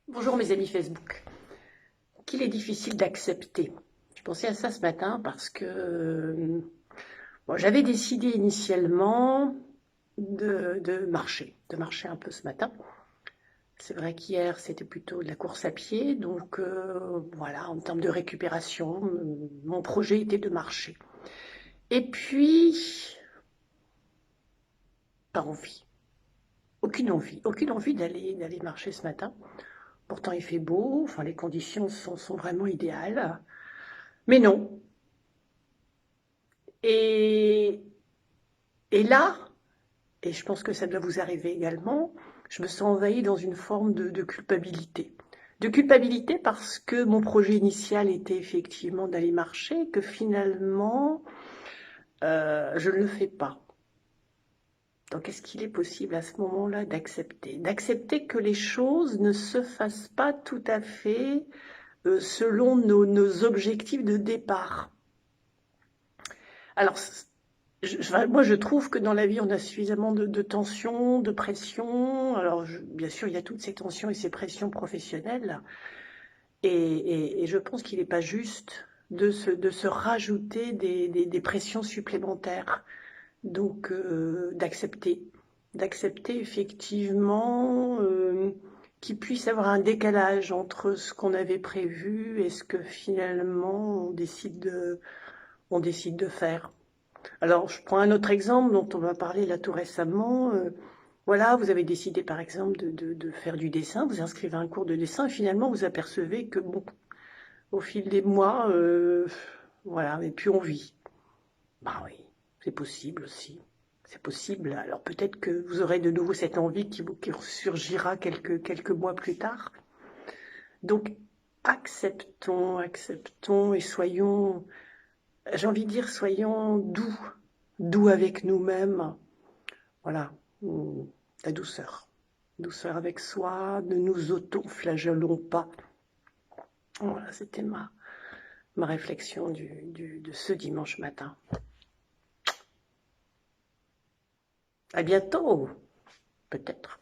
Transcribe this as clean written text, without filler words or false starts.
Bonjour mes amis Facebook. Qu'il est difficile d'accepter. Je pensais à ça ce matin parce que bon, j'avais décidé initialement de marcher un peu ce matin. C'est vrai qu'hier c'était plutôt de la course à pied, donc voilà, en termes de récupération, mon projet était de marcher. Et puis, pas envie, aucune envie d'aller marcher ce matin. Pourtant il fait beau, enfin les conditions sont vraiment idéales. Mais non. Et, et là, et je pense que ça doit vous arriver également, je me sens envahie dans une forme de culpabilité. De culpabilité parce que mon projet initial était effectivement d'aller marcher, que finalement, je ne le fais pas. Donc est-ce qu'il est possible à ce moment-là d'accepter? D'accepter que les choses ne se fassent pas tout à fait selon nos objectifs de départ. Alors, moi, je trouve que dans la vie, on a suffisamment de tensions, de pressions. Alors, bien sûr, il y a toutes ces tensions et ces pressions professionnelles. Et je pense qu'il n'est pas juste de se rajouter des pressions supplémentaires. Donc, d'accepter effectivement qu'il puisse y avoir un décalage entre ce qu'on avait prévu et ce que finalement on décide de faire. Alors, je prends un autre exemple dont on va parler là tout récemment. Voilà, vous avez décidé par exemple de faire du dessin, vous inscrivez à un cours de dessin, et finalement vous apercevez que, bon, au fil des mois, voilà, vous n'avez plus envie. Bah oui, c'est possible aussi. C'est possible. Alors peut-être que vous aurez de nouveau cette envie qui surgira quelques mois plus tard. Donc, acceptons et soyons, j'ai envie de dire, soyons doux avec nous-mêmes. Voilà, la douceur. Douceur avec soi, ne nous auto-flagellons pas. Voilà, c'était ma réflexion de ce dimanche matin. À bientôt, peut-être.